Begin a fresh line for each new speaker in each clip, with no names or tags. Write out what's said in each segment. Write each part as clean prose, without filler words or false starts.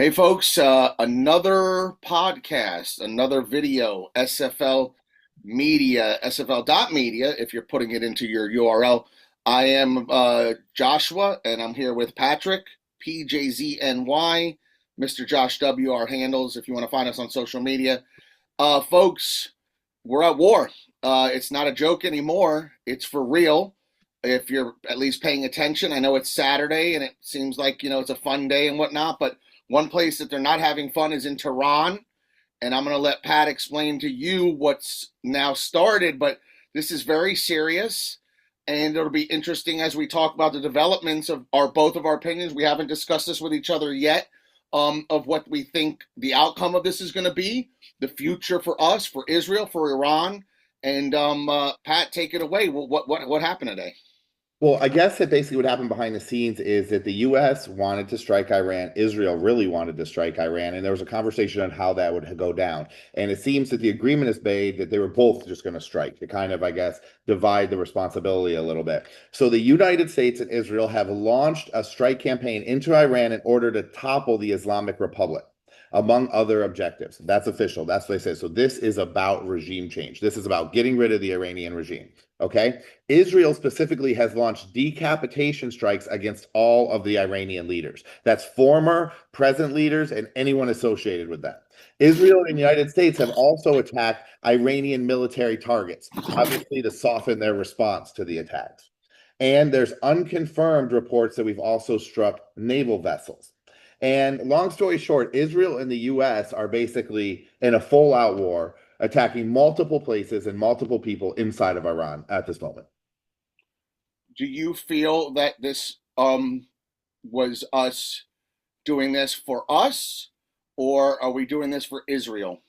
Hey folks, another podcast, another video, SFL Media, SFL.media, if you're putting it into your URL. I am Joshua, and I'm here with Patrick, PJZNY, Mr. Josh W, our handles, if you want to find us on social media. Folks, we're at war. It's not a joke anymore. It's for real. If you're at least paying attention, I know it's Saturday and it seems like, it's a fun day and whatnot, but one place that they're not having fun is in Tehran. And I'm going to let Pat explain to you what's now started, but this is very serious. And it'll be interesting as we talk about the developments of both of our opinions. We haven't discussed this with each other yet, of what we think the outcome of this is going to be, the future for us, for Israel, for Iran. And Pat, take it away. What happened today?
Well, I guess that basically what happened behind the scenes is that the U.S. wanted to strike Iran. Israel really wanted to strike Iran. And there was a conversation on how that would go down. And it seems that the agreement is made that they were both just going to strike to kind of, I guess, divide the responsibility a little bit. So the United States and Israel have launched a strike campaign into Iran in order to topple the Islamic Republic, among other objectives. That's official. That's what they say. So this is about regime change. This is about getting rid of the Iranian regime. Okay. Israel specifically has launched decapitation strikes against all of the Iranian leaders. That's former, present leaders, and anyone associated with that. Israel and the United States have also attacked Iranian military targets, obviously to soften their response to the attacks. And there's unconfirmed reports that we've also struck naval vessels. And long story short, Israel and the US are basically in a full out war, attacking multiple places and multiple people inside of Iran at this moment.
Do you feel that this was us doing this for us, or are we doing this for Israel?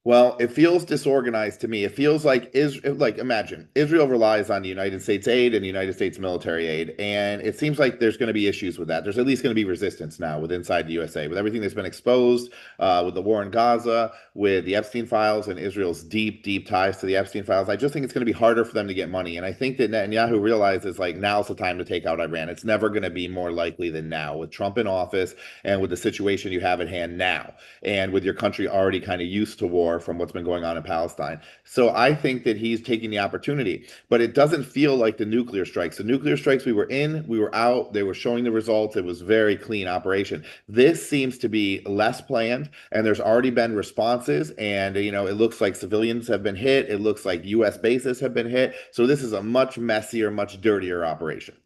Well, it feels disorganized to me. It feels like imagine Israel relies on the United States aid and the United States military aid, and it seems like there's going to be issues with that. There's at least going to be resistance now with inside the USA, with everything that's been exposed, with the war in Gaza, with the Epstein files, and Israel's deep, deep ties to the Epstein files. I just think it's going to be harder for them to get money, and I think that Netanyahu realizes like now's the time to take out Iran. It's never going to be more likely than now with Trump in office and with the situation you have at hand now, and with your country already kind of used to war from what's been going on in Palestine. So I think that he's taking the opportunity, but it doesn't feel like the nuclear strikes. The nuclear strikes, we were in, we were out, they were showing the results. It was very clean operation. This seems to be less planned, and there's already been responses, and it looks like civilians have been hit. It looks like US bases have been hit. So this is a much messier, much dirtier operation.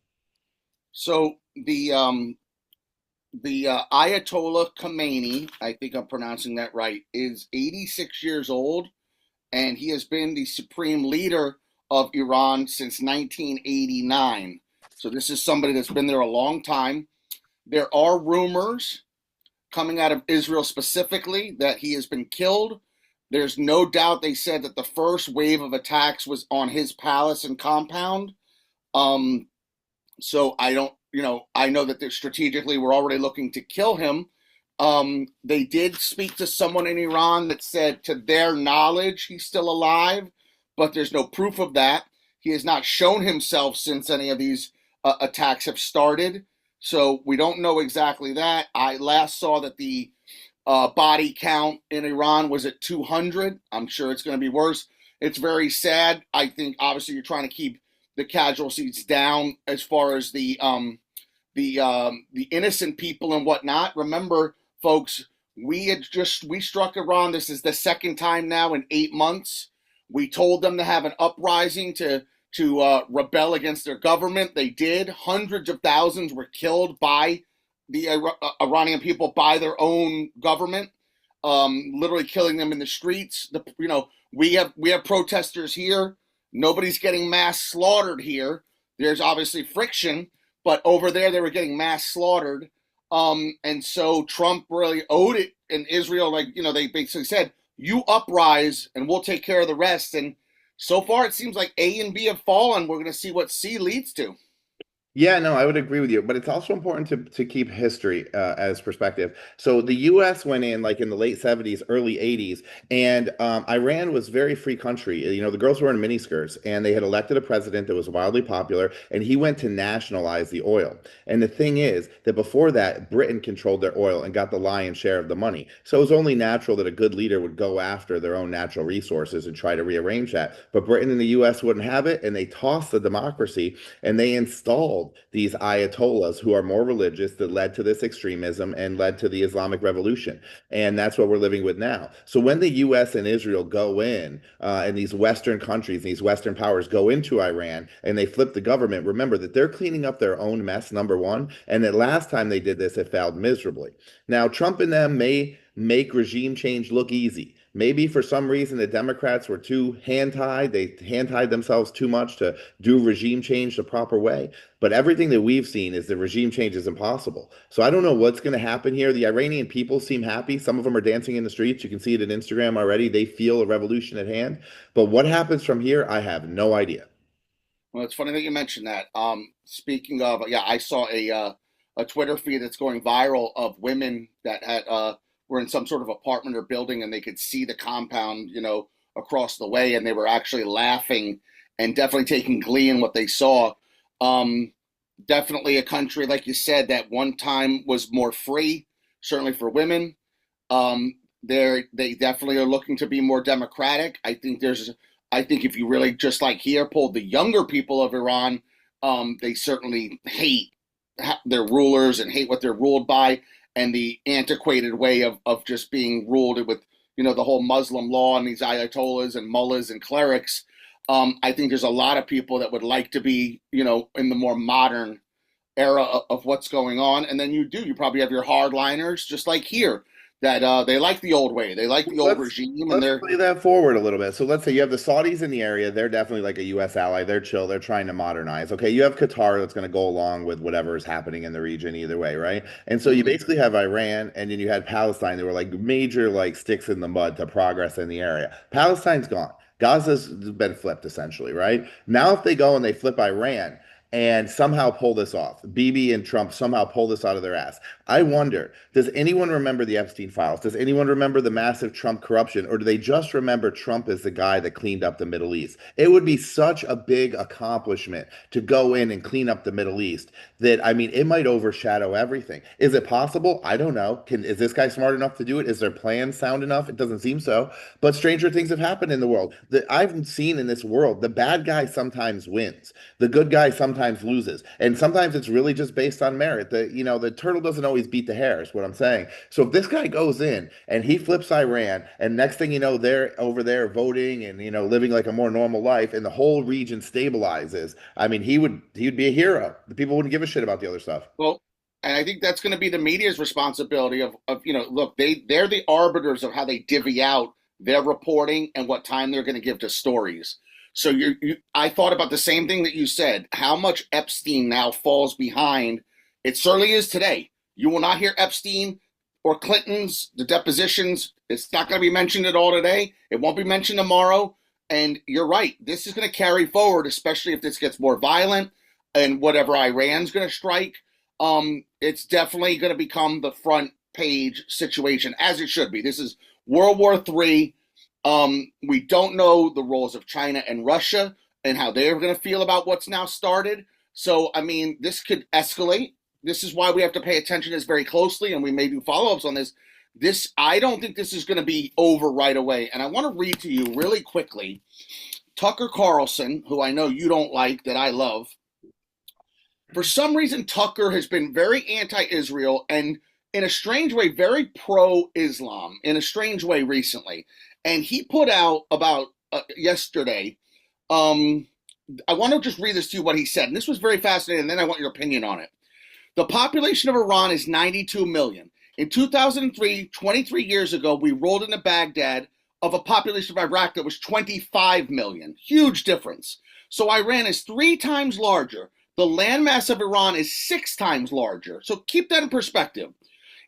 So the Ayatollah Khamenei, I think I'm pronouncing that right, is 86 years old, and he has been the supreme leader of Iran since 1989. So this is somebody that's been there a long time. There are rumors coming out of Israel specifically that he has been killed. There's no doubt they said that the first wave of attacks was on his palace and compound. Um, so I don't, I know that they're strategically we're already looking to kill him. They did speak to someone in Iran that said, to their knowledge, he's still alive, but there's no proof of that. He has not shown himself since any of these attacks have started. So we don't know exactly that. I last saw that the body count in Iran was at 200. I'm sure it's going to be worse. It's very sad. I think obviously you're trying to keep the casualties down as far as the innocent people and whatnot. Remember, folks, we struck Iran. This is the second time now in 8 months. We told them to have an uprising to rebel against their government. They did. Hundreds of thousands were killed by the Iranian people, by their own government, literally killing them in the streets. We have protesters here. Nobody's getting mass slaughtered here. There's obviously friction, but over there they were getting mass slaughtered. And so Trump really owed it in Israel. They basically said, you uprise and we'll take care of the rest. And so far it seems like A and B have fallen. We're going to see what C leads to.
Yeah, no, I would agree with you, but it's also important to keep history as perspective. So the U.S. went in like in the late 70s, early 80s, and Iran was very free country. You know, the girls were in miniskirts, and they had elected a president that was wildly popular, and he went to nationalize the oil. And the thing is that before that, Britain controlled their oil and got the lion's share of the money. So it was only natural that a good leader would go after their own natural resources and try to rearrange that. But Britain and the U.S. wouldn't have it, and they tossed the democracy and they installed these ayatollahs who are more religious that led to this extremism and led to the Islamic Revolution. And that's what we're living with now. So when the US and Israel go in, and these Western countries, these Western powers go into Iran and they flip the government, remember that they're cleaning up their own mess, number one. And that last time they did this, it failed miserably. Now, Trump and them may make regime change look easy. Maybe for some reason the Democrats were too hand tied. They hand tied themselves too much to do regime change the proper way. But everything that we've seen is that regime change is impossible. So I don't know what's going to happen here. The Iranian people seem happy. Some of them are dancing in the streets. You can see it on Instagram already. They feel a revolution at hand. But what happens from here, I have no idea.
Well, it's funny that you mentioned that. Speaking of, yeah, I saw a Twitter feed that's going viral of women that had were in some sort of apartment or building, and they could see the compound, across the way, and they were actually laughing and definitely taking glee in what they saw. Um, Definitely a country, like you said, that one time was more free, certainly for women. They definitely are looking to be more democratic. I think if you really just like here pulled the younger people of Iran, they certainly hate their rulers and hate what they're ruled by, and the antiquated way of just being ruled with the whole Muslim law and these ayatollahs and mullahs and clerics. I think there's a lot of people that would like to be in the more modern era of what's going on. And then you probably have your hardliners, just like here, that they like the old way, they like the old
Let's
regime, and
let's
they're
play that forward a little bit. So let's say you have the Saudis in the area. They're definitely like a U.S. ally. They're chill. They're trying to modernize. Okay, you have Qatar that's going to go along with whatever is happening in the region either way, right? And so you
mhm.
basically have Iran, and then you had Palestine. They were like major like sticks in the mud to progress in the area. Palestine's gone. Gaza's been flipped essentially, right? Now if they go and they flip Iran and somehow pull this off, Bibi and Trump somehow pull this out of their ass. I wonder, does anyone remember the Epstein files? Does anyone remember the massive Trump corruption? Or do they just remember Trump as the guy that cleaned up the Middle East? It would be such a big accomplishment to go in and clean up the Middle East that, I mean, it might overshadow everything. Is it possible? I don't know. Is this guy smart enough to do it? Is their plan sound enough? It doesn't seem so. But stranger things have happened in the world. That I've seen in this world, the bad guy sometimes wins. The good guy sometimes loses. And sometimes it's really just based on merit. The turtle doesn't always beat the hare, is what I'm saying. So if this guy goes in and he flips Iran, and next thing you know, they're over there voting and living like a more normal life, and the whole region stabilizes. I mean, he would be a hero. The people wouldn't give a shit about the other stuff.
Well, and I think that's going to be the media's responsibility of look, they're the arbiters of how they divvy out their reporting and what time they're going to give to stories. So I thought about the same thing that you said. How much Epstein now falls behind? It certainly is today. You will not hear Epstein or Clinton's the depositions. It's not going to be mentioned at all today. It won't be mentioned tomorrow. And you're right. This is going to carry forward, especially if this gets more violent and whatever Iran's going to strike. It's definitely going to become the front page situation, as it should be. This is World War III. We don't know the roles of China and Russia and how they're going to feel about what's now started. So, I mean, this could escalate. This is why we have to pay attention to this very closely, and we may do follow-ups on this. I don't think this is going to be over right away. And I want to read to you really quickly Tucker Carlson, who I know you don't like, that I love. For some reason, Tucker has been very anti-Israel and, in a strange way, very pro-Islam in a strange way recently. And he put out about yesterday. I want to just read this to you what he said, and this was very fascinating. And then I want your opinion on it. The population of Iran is 92 million. In 2003, 23 years ago, we rolled into Baghdad of a population of Iraq that was 25 million. Huge difference. So Iran is 3 times larger. The landmass of Iran is 6 times larger. So keep that in perspective.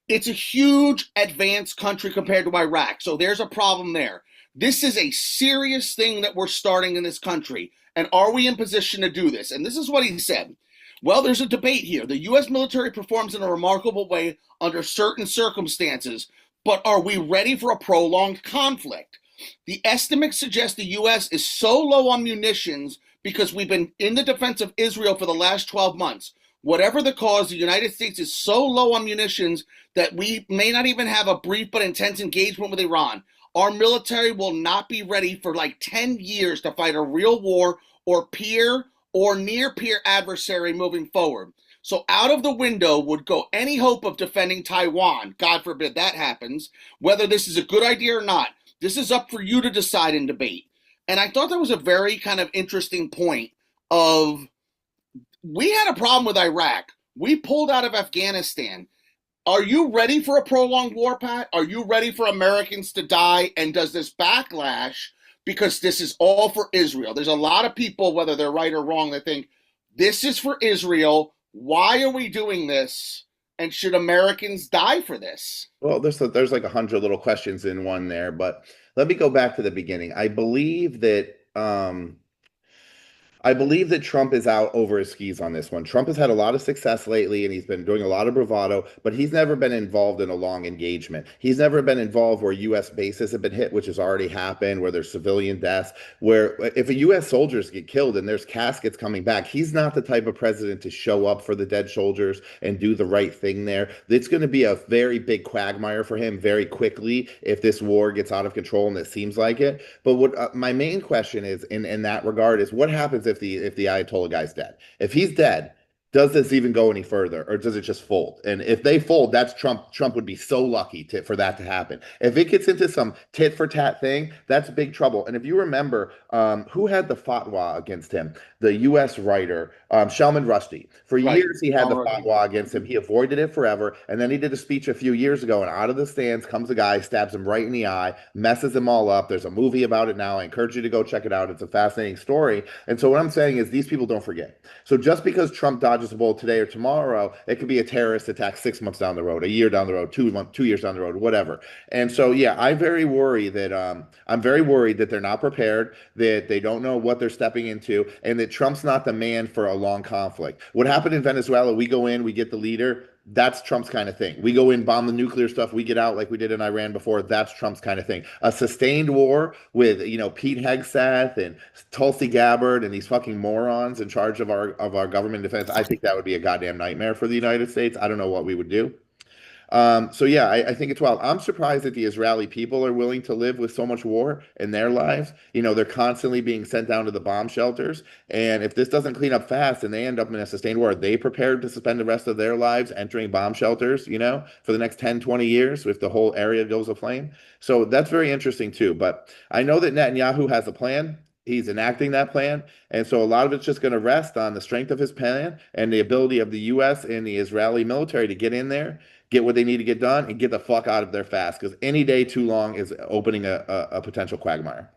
It's a huge advanced country compared to Iraq. So there's a problem there. This is a serious thing that we're starting in this country. And are we in position to do this? And this is what he said. Well, there's a debate here. The U.S. military performs in a remarkable way under certain circumstances, but are we ready for a prolonged conflict? The estimates suggest the U.S. is so low on munitions because we've been in the defense of Israel for the last 12 months. Whatever the cause, the United States is so low on munitions that we may not even have a brief but intense engagement with Iran. Our military will not be ready for like 10 years to fight a real war or peer or near peer adversary moving forward. So out of the window would go any hope of defending Taiwan. God forbid that happens. Whether this is a good idea or not, this is up for you to decide and debate. And I thought that was a very kind of interesting point of we had a problem with Iraq. We pulled out of Afghanistan. Are you ready for a prolonged war, Pat? Are you ready for Americans to die? And does this backlash, because this is all for Israel? There's a lot of people, whether they're right or wrong, that think this is for Israel. Why are we doing this? And should Americans die for this?
Well, there's like 100 little questions in one there, but let me go back to the beginning. I believe that Trump is out over his skis on this one. Trump has had a lot of success lately, and he's been doing a lot of bravado, but he's never been involved in a long engagement. He's never been involved where U.S. bases have been hit, which has already happened, where there's civilian deaths, where if a U.S. soldiers get killed and there's caskets coming back, he's not the type of president to show up for the dead soldiers and do the right thing there. It's going to be a very big quagmire for him very quickly if this war gets out of control, and it seems like it. But what my main question is in that regard is what happens if the Ayatollah guy's dead? If he's dead, does this even go any further, or does it just fold? And if they fold, that's Trump. Trump would be so lucky for that to happen. If it gets into some tit for tat thing, that's big trouble. And if you remember, who had the fatwa against him? The U.S. writer Salman Rushdie. For
Right.
years, he had the fatwa against him. He avoided it forever, and then he did a speech a few years ago, and out of the stands comes a guy, stabs him right in the eye, messes him all up. There's a movie about it now. I encourage you to go check it out. It's a fascinating story. And so what I'm saying is these people don't forget. So just because Trump dodges a bullet today or tomorrow, it could be a terrorist attack 6 months down the road, a year down the road, 2 years down the road, whatever. And so, yeah, I'm very worried that they're not prepared, that they don't know what they're stepping into, and that Trump's not the man for a long conflict. What happened in Venezuela, we go in, we get the leader. That's Trump's kind of thing. We go in, bomb the nuclear stuff, we get out like we did in Iran before. That's Trump's kind of thing. A sustained war with, Pete Hegseth and Tulsi Gabbard and these fucking morons in charge of our government defense. I think that would be a goddamn nightmare for the United States. I don't know what we would do. So yeah, I think it's wild. I'm surprised that the Israeli people are willing to live with so much war in their lives. They're constantly being sent down to the bomb shelters. And if this doesn't clean up fast and they end up in a sustained war, are they prepared to spend the rest of their lives entering bomb shelters, for the next 10, 20 years if the whole area goes aflame? So that's very interesting too. But I know that Netanyahu has a plan. He's enacting that plan. And so a lot of it's just going to rest on the strength of his plan and the ability of the U.S. and the Israeli military to get in there, get what they need to get done, and get the fuck out of there fast, because any day too long is opening a potential quagmire.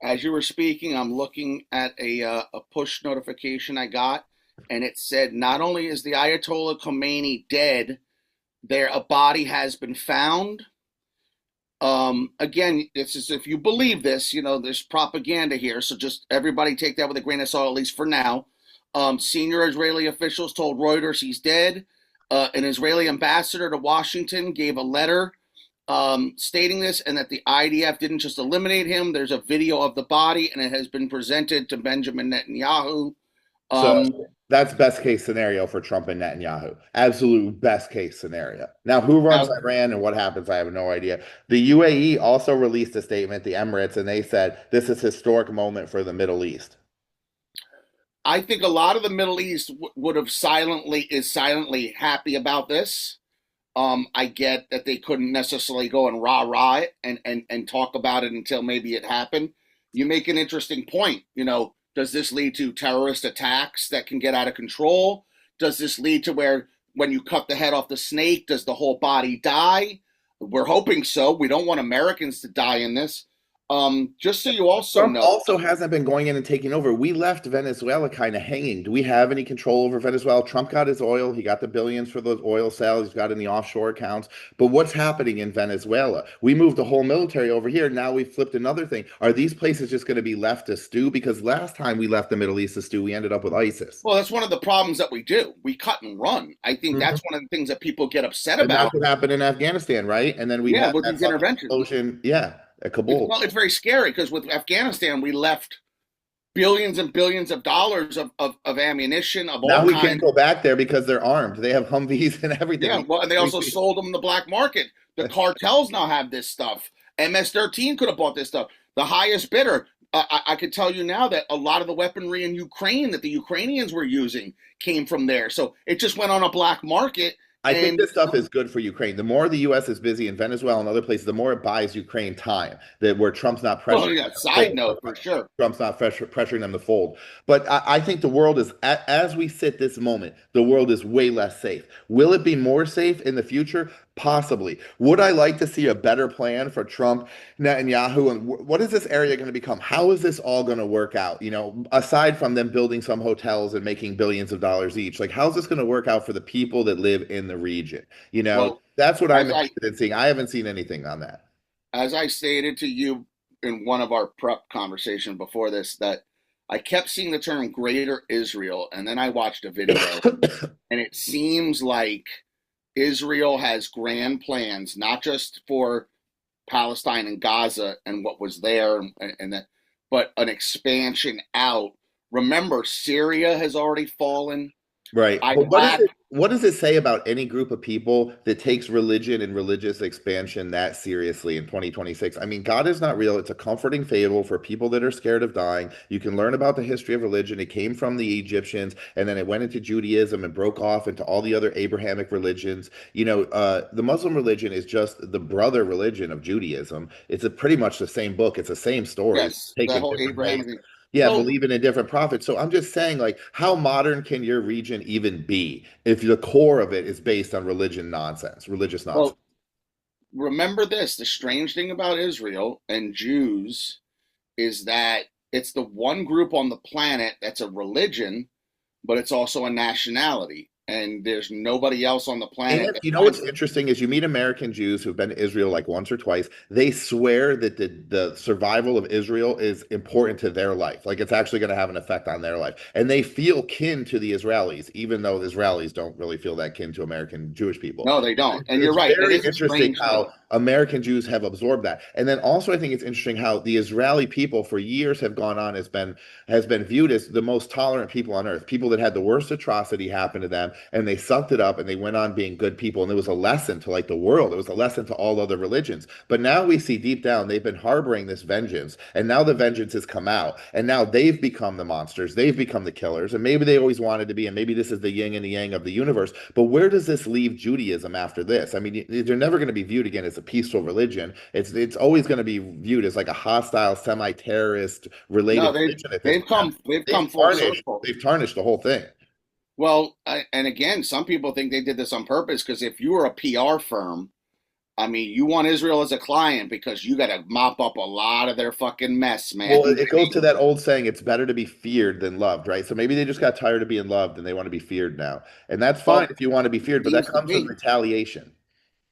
As you were speaking, I'm looking at a push notification I got, and it said not only is the Ayatollah Khamenei dead, a body has been found. Again, this is if you believe this, there's propaganda here, so just everybody take that with a grain of salt, at least for now. Senior Israeli officials told Reuters he's dead. An Israeli ambassador to Washington gave a letter stating this, and that the IDF didn't just eliminate him. There's a video of the body, and it has been presented to Benjamin Netanyahu.
So that's best case scenario for Trump and Netanyahu. Absolute best case scenario. Now, who runs Iran and what happens, I have no idea. The UAE also released a statement, the Emirates, and they said this is a historic moment for the Middle East.
I think a lot of the Middle East would have silently happy about this. I get that they couldn't necessarily go and rah-rah it and talk about it until maybe it happened. You make an interesting point. Does this lead to terrorist attacks that can get out of control? Does this lead to where when you cut the head off the snake, does the whole body die? We're hoping so. We don't want Americans to die in this. Just so you also
Trump
know,
also hasn't been going in and taking over. We left Venezuela kind of hanging. Do we have any control over Venezuela? Trump got his oil. He got the billions for those oil sales. He's got in the offshore accounts. But what's happening in Venezuela? We moved the whole military over here. Now we've flipped another thing. Are these places just going to be left to stew? Because last time we left the Middle East to stew, we ended up with ISIS.
well, that's one of the problems that we do. We cut and run. I think
Mhm.
that's one of the things that people get upset
And that's
about.
what happened in Afghanistan, right? And then we
Yeah,
had
with
that
these
fucking
interventions.
explosion, yeah, at Kabul.
Well, it's very scary because with Afghanistan, we left billions and billions of dollars of ammunition of
Now
all
we can't
kinds.
go back there because they're armed. They have Humvees and everything.
Yeah, well, and they also sold them in the black market. The cartels now have this stuff. MS-13 could have bought this stuff. The highest bidder. I could tell you now that a lot of the weaponry in Ukraine that the Ukrainians were using came from there. So it just went on a black market.
I think
And
this stuff is good for Ukraine. The more the U.S. is busy in Venezuela and other places, the more it buys Ukraine time. That where Trump's not
well,
pressuring
yeah,
them to
side
fold.
note for sure.
Trump's not pressuring them to fold. But I think the world is, as we sit this moment, the world is way less safe. Will it be more safe in the future? Possibly. Would I like to see a better plan for Trump, Netanyahu, and what is this area going to become? How is this all going to work out? You know, aside from them building some hotels and making billions of dollars each, like how's this going to work out for the people that live in the region? You know,
Well,
that's what I'm
as I
interested in seeing. I haven't seen anything on that.
as I stated to you in one of our prep conversation before this, that I kept seeing the term Greater Israel, and then I watched a video, and it seems like Israel has grand plans, not just for Palestine and Gaza and what was there, and that, but an expansion out. Remember, Syria has already fallen.
Right. But
Iraq,
what does it say about any group of people that takes religion and religious expansion that seriously in 2026? I mean, God is not real. It's a comforting fable for people that are scared of dying. You can learn about the history of religion. It came from the Egyptians and then it went into Judaism and broke off into all the other Abrahamic religions. You know, the Muslim religion is just the brother religion of Judaism. It's pretty much the same book. It's the same stories
yes, the
taken
whole
different
Abraham
ways.
thing.
Yeah,
Well,
believe in a different prophet. So I'm just saying, like, how modern can your region even be if the core of it is based on religious nonsense?
well, remember this: the strange thing about Israel and Jews is that it's the one group on the planet that's a religion, but it's also a nationality. And there's nobody else on the planet
And
that
you know
has
what's
it.
interesting is you meet American Jews who've been to Israel like once or twice. They swear that the survival of Israel is important to their life. Like it's actually going to have an effect on their life. And they feel kin to the Israelis, even though the Israelis don't really feel that kin to American Jewish people.
No, they don't. And you're
It's
right. It
very
is a
interesting
strange thing.
how American Jews have absorbed that. And then also I think it's interesting how the Israeli people for years have gone on has been viewed as the most tolerant people on earth, people that had the worst atrocity happen to them, and they sucked it up and they went on being good people. And it was a lesson to like the world. It was a lesson to all other religions. But now we see deep down they've been harboring this vengeance, and now the vengeance has come out, and now they've become the monsters. They've become the killers, and maybe they always wanted to be, and maybe this is the yin and the yang of the universe. But where does this leave Judaism after this? I mean, they're never going to be viewed again as a peaceful religion. It's always going to be viewed as like a hostile, semi-terrorist
No,
related religion at this point.
they've come full circle.
They've tarnished the whole thing.
Well, and again, some people think they did this on purpose because if you were a PR firm, I mean, you want Israel as a client because you got to mop up a lot of their fucking mess, man.
Well, it goes to that old saying, it's better to be feared than loved, right? So maybe they just got tired of being loved and they want to be feared now. And that's fine
Well,
if you want to be feared, but that
seems to
comes with
be.
retaliation,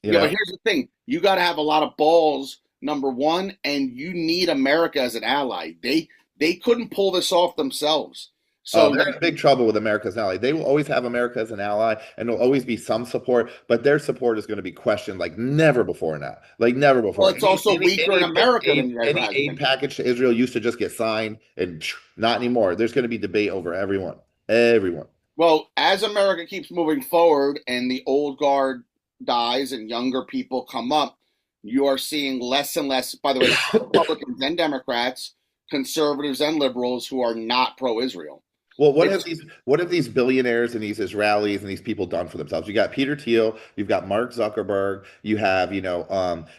you
Yeah,
know?
but here's the thing: you got to have a lot of balls, number one, and you need America as an ally. They couldn't pull this off themselves.
Oh,
So
they're in
that
big trouble with America as an ally. They will always have America as an ally, and there'll always be some support, but their support is going to be questioned like never before now. Like never
well,
before.
it's also weaker in America than it
Any
has
aid
been.
package to Israel used to just get signed, and not anymore. There's going to be debate over everyone. Everyone.
Well, as America keeps moving forward and the old guard dies and younger people come up, you are seeing less and less. By the way, Republicans and Democrats, conservatives and liberals who are not pro-Israel.
Well,
It's
what have these billionaires and these Israelis and these people done for themselves? You got Peter Thiel, you've got Mark Zuckerberg, you have,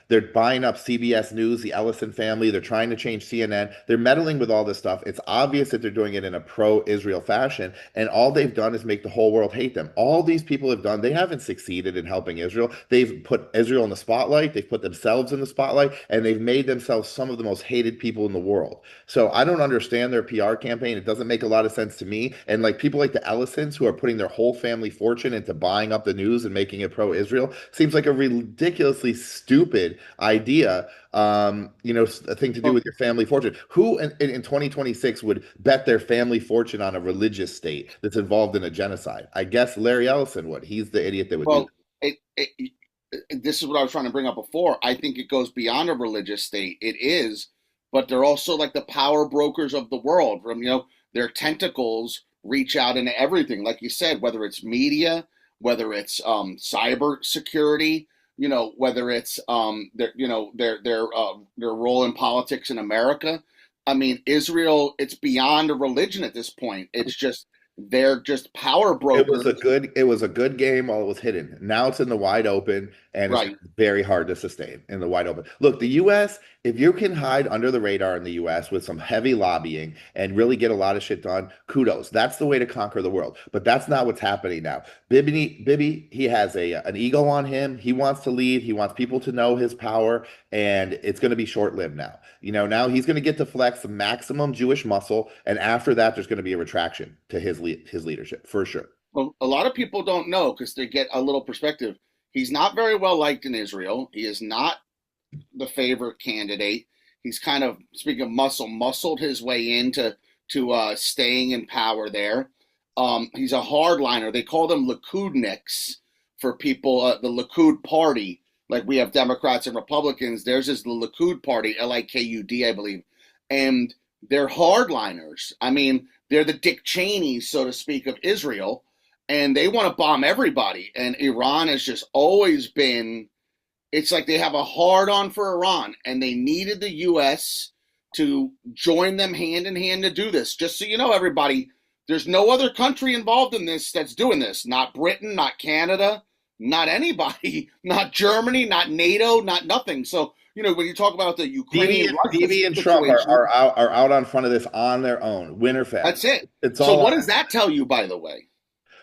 they're buying up CBS News, the Ellison family, they're trying to change CNN. They're meddling with all this stuff. It's obvious that they're doing it in a pro-Israel fashion, and all they've done is make the whole world hate them. All these people have done, they haven't succeeded in helping Israel. They've put Israel in the spotlight, they've put themselves in the spotlight, and they've made themselves some of the most hated people in the world. So I don't understand their PR campaign. It doesn't make a lot of sense to me. And like people like the Ellisons who are putting their whole family fortune into buying up the news and making it pro-Israel seems like a ridiculously stupid idea. A thing to do
well,
with your family fortune. Who in 2026 would bet their family fortune on a religious state that's involved in a genocide? I guess Larry Ellison would. He's the idiot that would do that.
well, this is what I was trying to bring up before. I think it goes beyond a religious state. It is, but they're also like the power brokers of the world. From their tentacles reach out into everything, like you said, whether it's media, whether it's cyber security, whether it's their role in politics in America. I mean, Israel. It's beyond a religion at this point. It's just they're just power brokers.
It was a good game while it was hidden. Now it's in the wide open and it's
Right.
very hard to sustain in the wide open. Look, the US, if you can hide under the radar in the US with some heavy lobbying and really get a lot of shit done, kudos. That's the way to conquer the world. But that's not what's happening now. Bibi, he has an ego on him. He wants to lead. He wants people to know his power, and it's going to be short-lived now. Now he's going to get to flex the maximum Jewish muscle, and after that, there's going to be a retraction to his leadership for sure.
Well, a lot of people don't know because they get a little perspective. He's not very well liked in Israel. He is not the favorite candidate. He's kind of, speaking of muscled his way into staying in power there. He's a hardliner. They call them Likudniks for people, the Likud party. Like we have Democrats and Republicans. Theirs is the Likud party, Likud, I believe. And they're hardliners. I mean, they're the Dick Cheneys, so to speak, of Israel. And they want to bomb everybody. And Iran has just always been, it's like they have a hard on for Iran, and they needed the U.S. to join them hand in hand to do this. Just so you know, everybody, there's no other country involved in this that's doing this. Not Britain, not Canada, not anybody, not Germany, not NATO, not nothing. So, when you talk about the
Bibi
Ukrainian
and,
Russia
Bibi and Trump
situation,
are out on front of this on their own. Winter fest.
that's it.
It's
So,
all
what
on.
does that tell you, by the way?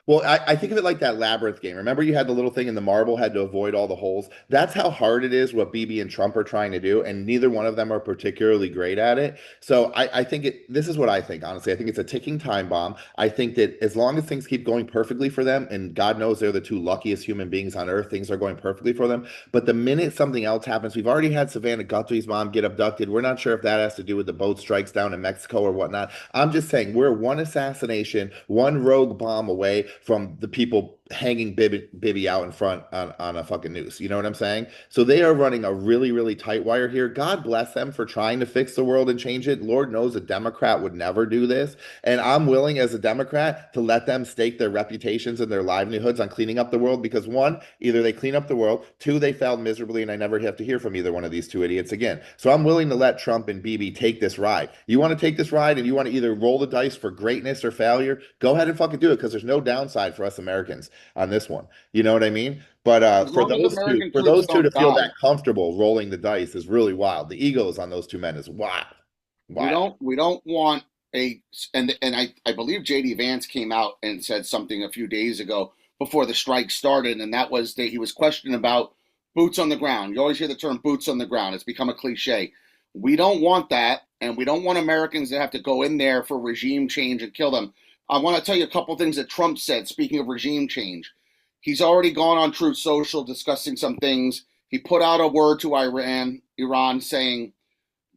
Well, I think of it like that labyrinth game. Remember, you had the little thing in the marble, had to avoid all the holes. That's how hard it is what Bibi and Trump are trying to do, and neither one of them are particularly great at it. So I think this is what I think, honestly. I think it's a ticking time bomb. I think that as long as things keep going perfectly for them, and God knows they're the two luckiest human beings on earth, things are going perfectly for them. But the minute something else happens, we've already had Savannah Guthrie's mom get abducted. We're not sure if that has to do with the boat strikes down in Mexico or whatnot. I'm just saying we're one assassination, one rogue bomb away from the people hanging Bibi out in front on a fucking noose. You know what I'm saying? So they are running a really, really tight wire here. God bless them for trying to fix the world and change it. Lord knows a Democrat would never do this. And I'm willing as a Democrat to let them stake their reputations and their livelihoods on cleaning up the world because one, either they clean up the world, two, they failed miserably and I never have to hear from either one of these two idiots again. So I'm willing to let Trump and Bibi take this ride. You want to take this ride and you want to either roll the dice for greatness or failure, go ahead and fucking do it because there's no downside for us Americans on this one. You know what I mean? But
As long as American
for
troops
those two to
don't
feel
die,
that comfortable rolling the dice is really wild. The egos on those two men is wild,
we
wild.
don't want I believe JD Vance came out and said something a few days ago before the strike started, and that was that he was questioned about boots on the ground. You always hear the term boots on the ground. It's become a cliche. We don't want that, and we don't want Americans to have to go in there for regime change and kill them. I want to tell you a couple things that Trump said, speaking of regime change. He's already gone on Truth Social discussing some things. He put out a word to Iran saying,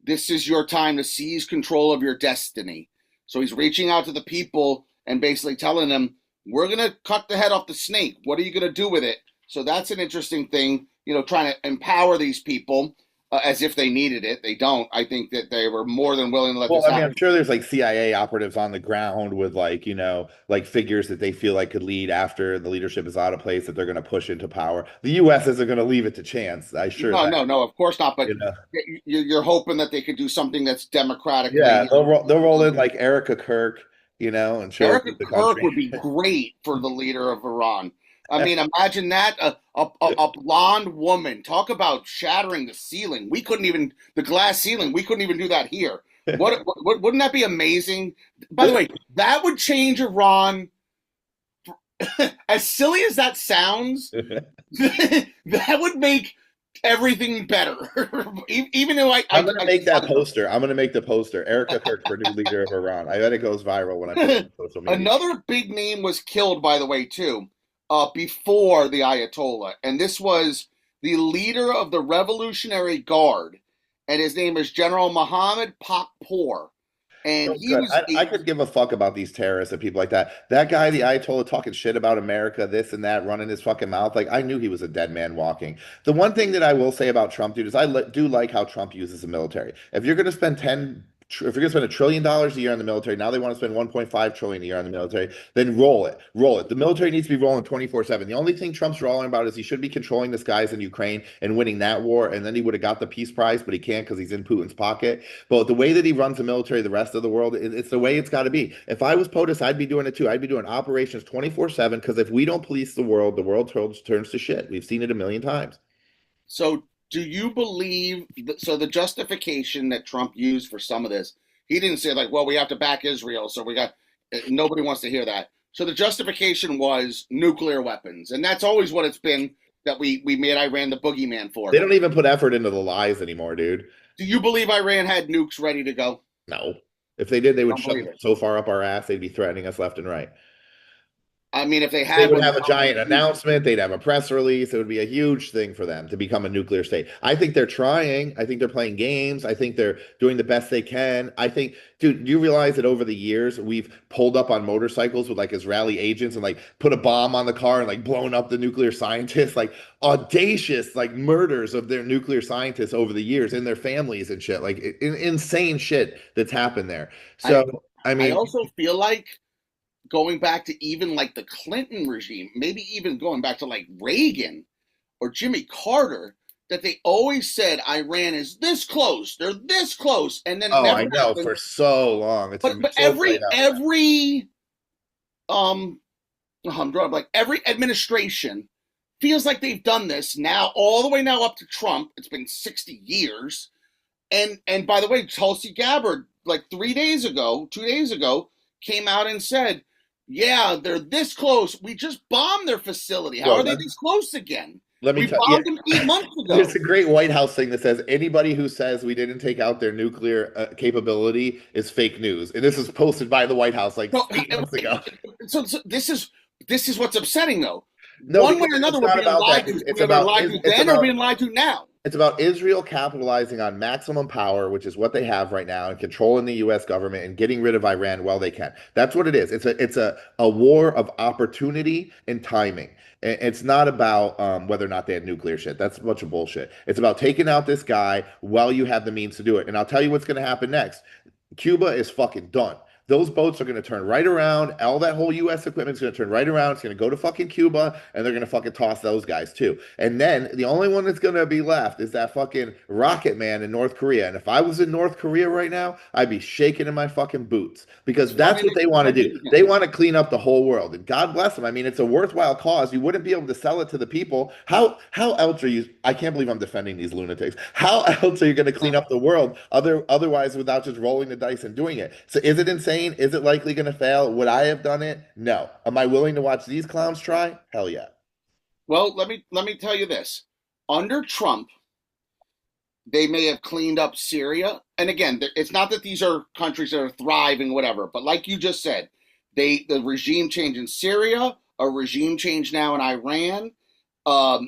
this is your time to seize control of your destiny. So he's reaching out to the people and basically telling them, we're going to cut the head off the snake. What are you going to do with it? So that's an interesting thing, trying to empower these people as if they needed it. They don't. I think that they were more than willing to let
Well,
this
I mean, I'm
happen.
sure there's like CIA operatives on the ground with like, like figures that they feel like could lead after the leadership is out of place that they're going to push into power. The US isn't going to leave it to chance. I sure
No,
that,
no, no, of course not. But
you know.
you're hoping that they could do something that's
Yeah,
democratically.
they'll roll in like Erica Kirk and show
Erica
the
Kirk
country.
would be great for the leader of Iran. I mean, imagine that a blonde woman. Talk about shattering the ceiling. We couldn't even the glass ceiling. We couldn't even do that here. Wouldn't that be amazing? By the way, that would change Iran. As silly as that sounds, that would make everything better. Even though
I'm gonna make that poster. I'm gonna make the poster. Erica Kirk for new leader of Iran. I bet it goes viral when I put it on social media.
Another big name was killed, by the way, too, before the Ayatollah, and this was the leader of the Revolutionary Guard, and his name is General Mohammed Pakpour. And
So
he
good.
was
I could give a fuck about these terrorists and people like that. That guy, the Ayatollah, talking shit about America, this and that, running his fucking mouth. Like, I knew he was a dead man walking. The one thing that I will say about Trump, dude, is do like how Trump uses the military. If you're going to spend if you're going to spend $1 trillion a year on the military, now they want to spend 1.5 trillion a year on the military, then roll it. Roll it. The military needs to be rolling 24/7. The only thing Trump's rolling about is he should be controlling the skies in Ukraine and winning that war, and then he would have got the peace prize, but he can't because he's in Putin's pocket. But the way that he runs the military, the rest of the world, it's the way it's got to be. If I was POTUS, I'd be doing it too. I'd be doing operations 24/7 because if we don't police the world turns to shit. We've seen it a million times.
So do you believe so the justification that Trump used for some of this, he didn't say like, well, we have to back Israel, so we got nobody wants to hear that. So the justification was nuclear weapons, and that's always what it's been that we made Iran the boogeyman for.
They don't even put effort into the lies anymore, dude.
Do you believe Iran had nukes ready to go?
No. If they did, they would
Don't
shove
believe
them
it.
so far up our ass, they'd be threatening us left and right.
I mean, if they
They
had
would
one,
have a giant announcement. They'd have a press release. It would be a huge thing for them to become a nuclear state. I think they're trying. I think they're playing games. I think they're doing the best they can. I think, dude, do you realize that over the years we've pulled up on motorcycles with like Israeli agents and like put a bomb on the car and like blown up the nuclear scientists, like audacious like murders of their nuclear scientists over the years and their families and shit, like insane shit that's happened there. So, I
I
mean,
also feel like going back to even like the Clinton regime, maybe even going back to like Reagan or Jimmy Carter, that they always said Iran is this close, they're this close, and then it never
I know
happened.
for so long. It's
But
so played out.
every I'm drawing like every administration feels like they've done this now all the way now up to Trump. It's been 60 years. And by the way, Tulsi Gabbard, like 2 days ago, came out and said, yeah, they're this close. We just bombed their facility. How are they this close again?
Let me
We
tell
bombed them 8 months ago.
There's a great White House thing that says anybody who says we didn't take out their nuclear capability is fake news, and this was posted by the White House like
So,
8 months ago.
so this is what's upsetting though.
No,
One way or another, we're being lied to. We're being lied to then, or being lied to now.
It's about Israel capitalizing on maximum power, which is what they have right now, and controlling the U.S. government and getting rid of Iran while they can. That's what it is. It's a war of opportunity and timing. It's not about whether or not they had nuclear shit. That's a bunch of bullshit. It's about taking out this guy while you have the means to do it. And I'll tell you what's going to happen next. Cuba is fucking done. Those boats are going to turn right around. All that whole U.S. equipment is going to turn right around. It's going to go to fucking Cuba, and they're going to fucking toss those guys too. And then the only one that's going to be left is that fucking rocket man in North Korea. And if I was in North Korea right now, I'd be shaking in my fucking boots because that's what they want to do. They want to clean up the whole world, and God bless them. I mean, it's a worthwhile cause. You wouldn't be able to sell it to the people. How else are you? I can't believe I'm defending these lunatics. How else are you going to clean up the world otherwise without just rolling the dice and doing it? So is it insane? Is it likely going to fail? Would I have done it? No. Am I willing to watch these clowns try? Hell yeah.
Well, let me tell you this. Under Trump, they may have cleaned up Syria. And again, it's not that these are countries that are thriving, whatever. But like you just said, the regime change in Syria, a regime change now in Iran.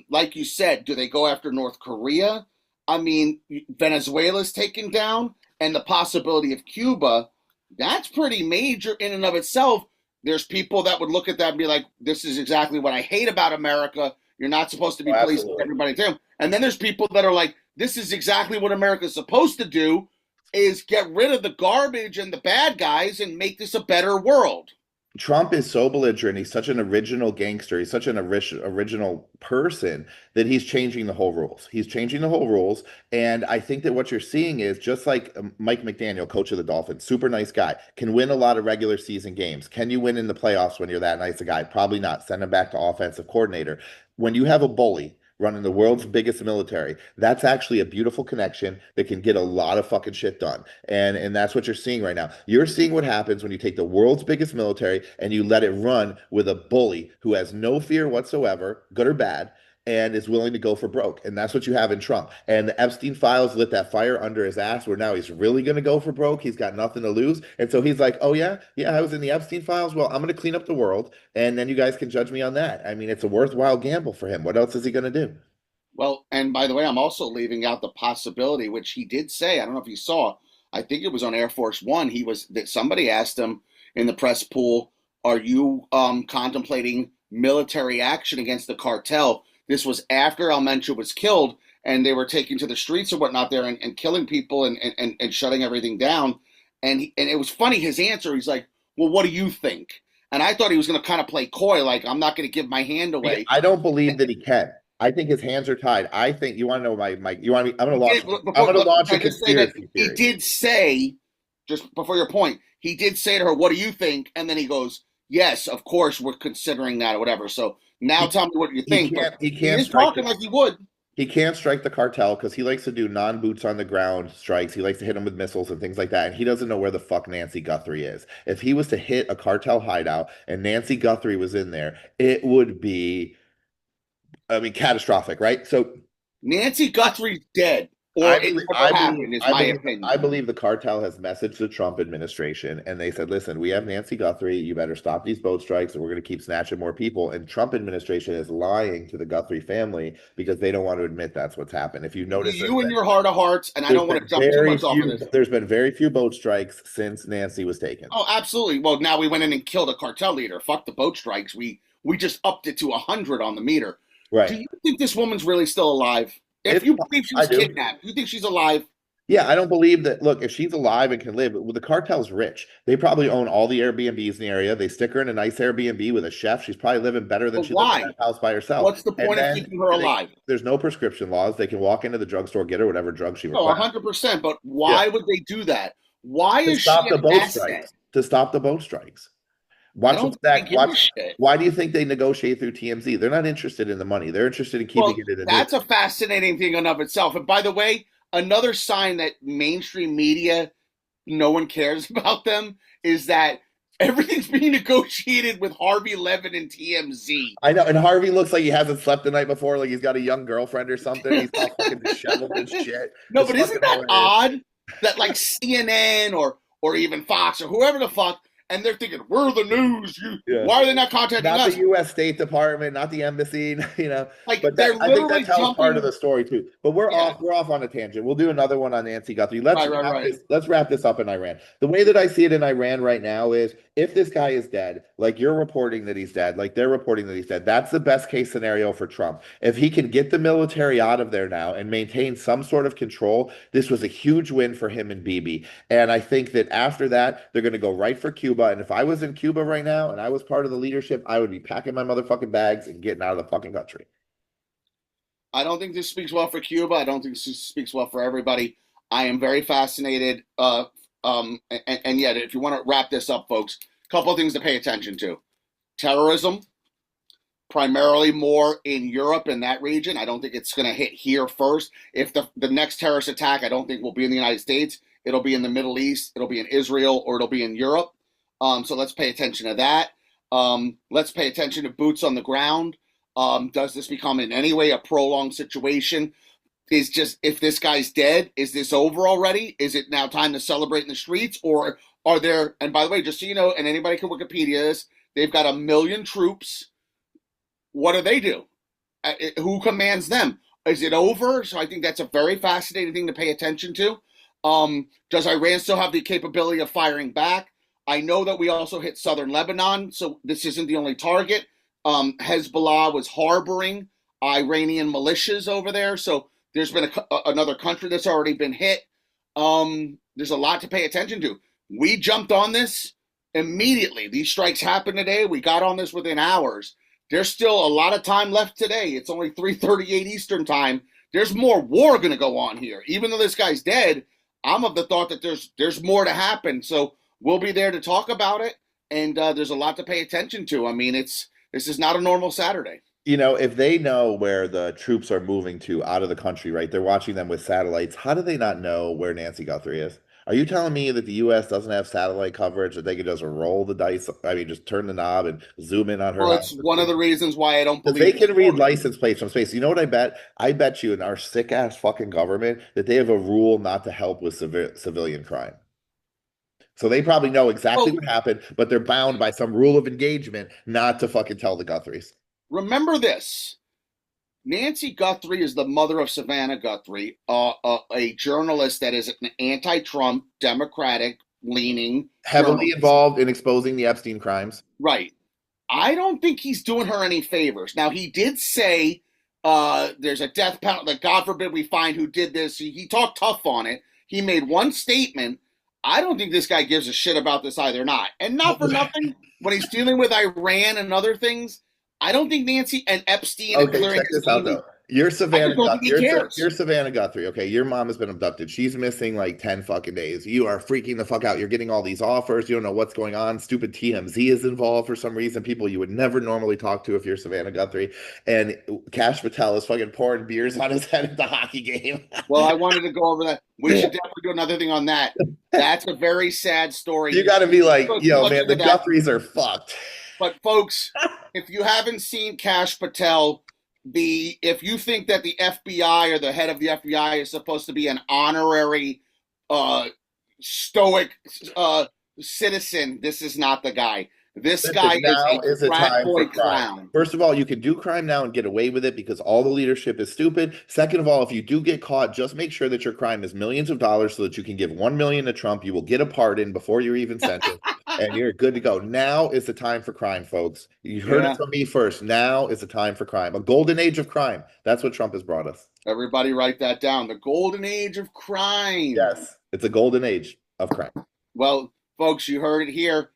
Like you said, do they go after North Korea? I mean, Venezuela's taken down, and the possibility of Cuba. That's pretty major in and of itself. There's people that would look at that and be like, this is exactly what I hate about America. You're not supposed to be policing everybody down. And then there's people that are like, this is exactly what America's supposed to do, is get rid of the garbage and the bad guys and make this a better world.
Trump is so belligerent. He's such an original gangster. He's such an original person that he's changing the whole rules. He's changing the whole rules. And I think that what you're seeing is just like Mike McDaniel, coach of the Dolphins, super nice guy, can win a lot of regular season games. Can you win in the playoffs when you're that nice a guy? Probably not. Send him back to offensive coordinator. When you have a bully running the world's biggest military, that's actually a beautiful connection that can get a lot of fucking shit done. And that's what you're seeing right now. You're seeing what happens when you take the world's biggest military and you let it run with a bully who has no fear whatsoever, good or bad, and is willing to go for broke. And that's what you have in Trump. And the Epstein files lit that fire under his ass where now he's really going to go for broke. He's got nothing to lose. And so he's like, oh, yeah, I was in the Epstein files. Well, I'm going to clean up the world. And then you guys can judge me on that. I mean, it's a worthwhile gamble for him. What else is he going to do?
Well, and by the way, I'm also leaving out the possibility, which he did say. I don't know if you saw. I think it was on Air Force One. He was that somebody asked him in the press pool, "Are you contemplating military action against the cartel?" This was after Al-Mencha was killed, and they were taking to the streets and whatnot there and killing people and shutting everything down. And it was funny his answer. He's like, "Well, what do you think?" And I thought he was going to kind of play coy, like I'm not going to give my hand away.
I don't believe that he can. I think his hands are tied. I think you want to know my you want me I'm going to launch a conspiracy
he
theory.
did say, just before your point, he did say to her, "What do you think?" And then he goes, "Yes, of course we're considering that or whatever." So now
He,
tell me what you think.
he
He
can't
is
strike
talking like he would.
he can't strike the cartel because he likes to do non-boots on the ground strikes. He likes to hit them with missiles and things like that. And he doesn't know where the fuck Nancy Guthrie is. If he was to hit a cartel hideout and Nancy Guthrie was in there, it would be, I mean, catastrophic, right? So
Nancy Guthrie's dead, or
I
it
believe,
never happened, is my opinion.
I believe the cartel has messaged the Trump administration and they said, listen, we have Nancy Guthrie. You better stop these boat strikes and we're going to keep snatching more people. And Trump administration is lying to the Guthrie family because they don't want to admit that's what's happened. If you notice,
You and your heart of hearts, and I don't want to jump too much off of this.
There's been very few boat strikes since Nancy was taken.
Oh, absolutely. Well, now we went in and killed a cartel leader. Fuck the boat strikes. We just upped it to 100 on the meter.
Right.
Do you think this woman's really still alive? If you believe she was kidnapped, do you think she's alive?
Yeah, I don't believe that. Look, if she's alive and can live, well, the cartel's rich. They probably own all the Airbnbs in the area. They stick her in a nice Airbnb with a chef. She's probably living better than she lives in that house by herself.
What's the point of keeping her alive?
There's no prescription laws. They can walk into the drugstore, get her whatever drug she
requires.
Oh,
100%. But why would they do that? Why
is
she
an asset? To stop the boat strikes. Why do you think they negotiate through TMZ? They're not interested in the money. They're interested in keeping it in the
That's a fascinating thing in of itself. And by the way, another sign that mainstream media, no one cares about them, is that everything's being negotiated with Harvey Levin and TMZ.
I know, and Harvey looks like he hasn't slept the night before, like he's got a young girlfriend or something. He's all fucking disheveled and shit.
No, but isn't that odd that like CNN or even Fox or whoever the fuck, and they're thinking, we're the news. Why are they not contacting us?
Not the U.S. State Department, not the embassy, you know.
Like,
but I think that tells part of the story, too. But we're off on a tangent. We'll do another one on Nancy Guthrie. Let's wrap this up in Iran. The way that I see it in Iran right now is if this guy is dead, like you're reporting that he's dead, like they're reporting that he's dead, that's the best case scenario for Trump. If he can get the military out of there now and maintain some sort of control, this was a huge win for him and Bibi. And I think that after that, they're going to go right for Cuba. And if I was in Cuba right now and I was part of the leadership, I would be packing my motherfucking bags and getting out of the fucking country.
I don't think this speaks well for Cuba. I don't think this speaks well for everybody. I am very fascinated. And yet, if you want to wrap this up, folks, a couple of things to pay attention to. Terrorism, primarily more in Europe and that region. I don't think it's going to hit here first. If the next terrorist attack, I don't think will be in the United States. It'll be in the Middle East. It'll be in Israel, or it'll be in Europe. So let's pay attention to that. Let's pay attention to boots on the ground. Does this become in any way a prolonged situation? Is just, if this guy's dead, is this over already? Is it now time to celebrate in the streets? Or are there, and by the way, just so you know, and anybody can Wikipedia this, they've got 1 million troops. What do they do? Who commands them? Is it over? So I think that's a very fascinating thing to pay attention to. Does Iran still have the capability of firing back? I know that we also hit southern Lebanon, so this isn't the only target. Hezbollah was harboring Iranian militias over there, so there's been another country that's already been hit. There's a lot to pay attention to. We jumped on this immediately. These strikes happened today. We got on this within hours. There's still a lot of time left today. It's only 3:38 Eastern time. There's more war going to go on here. Even though this guy's dead, I'm of the thought that there's more to happen. So we'll be there to talk about it, and there's a lot to pay attention to. I mean, this is not a normal Saturday.
If they know where the troops are moving to out of the country, right? They're watching them with satellites. How do they not know where Nancy Guthrie is? Are you telling me that the U.S. doesn't have satellite coverage, that they can just roll the dice? I mean, just turn the knob and zoom in on her
Well,
house?
it's one of the reasons why I don't
Because
believe
they
this
can read
story.
license plates from space. You know what I bet? I bet you in our sick ass fucking government that they have a rule not to help with civilian crime. So they probably know exactly
Well,
what happened, but they're bound by some rule of engagement not to fucking tell the Guthries.
remember this. Nancy Guthrie is the mother of Savannah Guthrie, a journalist that is an anti-Trump, Democratic-leaning
Heavily
journalist.
involved in exposing the Epstein crimes.
Right. I don't think he's doing her any favors. Now, he did say there's a death penalty, like, God forbid we find who did this. He talked tough on it. He made one statement. I don't think this guy gives a shit about this either, not. And not for nothing, when he's dealing with Iran and other things, I don't think Nancy and Epstein and
Okay,
clearing
check
his
this out
name,
though. You're
I
Savannah
just don't think
Guthrie.
he cares.
You're Savannah Guthrie. Okay, your mom has been abducted. She's missing like 10 fucking days. You are freaking the fuck out. You're getting all these offers. You don't know what's going on. Stupid TMZ is involved for some reason. People you would never normally talk to if you're Savannah Guthrie. And Cash Patel is fucking pouring beers on his head at the hockey game.
Well, I wanted to go over that. We should definitely do another thing on that. That's a very sad story.
You got to be like,
Go too
yo,
much
man, the
into that.
Guthries are fucked.
But folks, if you haven't seen Cash Patel, if you think that the FBI or the head of the FBI is supposed to be an honorary, uh, stoic citizen, this is not the guy. This
Listen,
guy is
now
a
is the
frat
time for
boy
crime.
clown.
First of all, you can do crime now and get away with it because all the leadership is stupid. Second of all, if you do get caught, just make sure that your crime is millions of dollars so that you can give 1 million to Trump. You will get a pardon before you're even sentenced, and you're good to go. Now is the time for crime, folks. You heard it
Yeah,
from me first. Now is the time for crime. A golden age of crime. That's what Trump has brought us.
everybody write that down. The golden age of crime.
Yes, it's a golden age of crime.
Well, folks, you heard it here.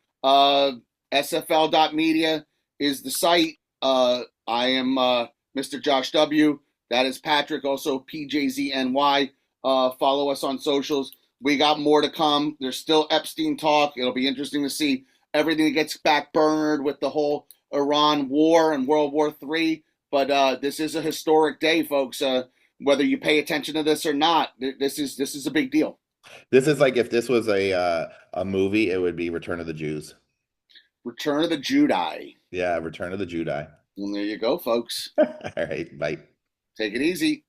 SFL.media is the site. I am Mr. Josh W. That is Patrick, also PJZNY. Follow us on socials. We got more to come. There's still Epstein talk. It'll be interesting to see everything that gets backburnered with the whole Iran war and World War III. But this is a historic day, folks. Whether you pay attention to this or not, this is a big deal.
This is like if this was a movie, it would be Return of the Jews.
Return of the Jedi.
Yeah, Return of the Jedi.
And there you go, folks.
All right, bye.
Take it easy.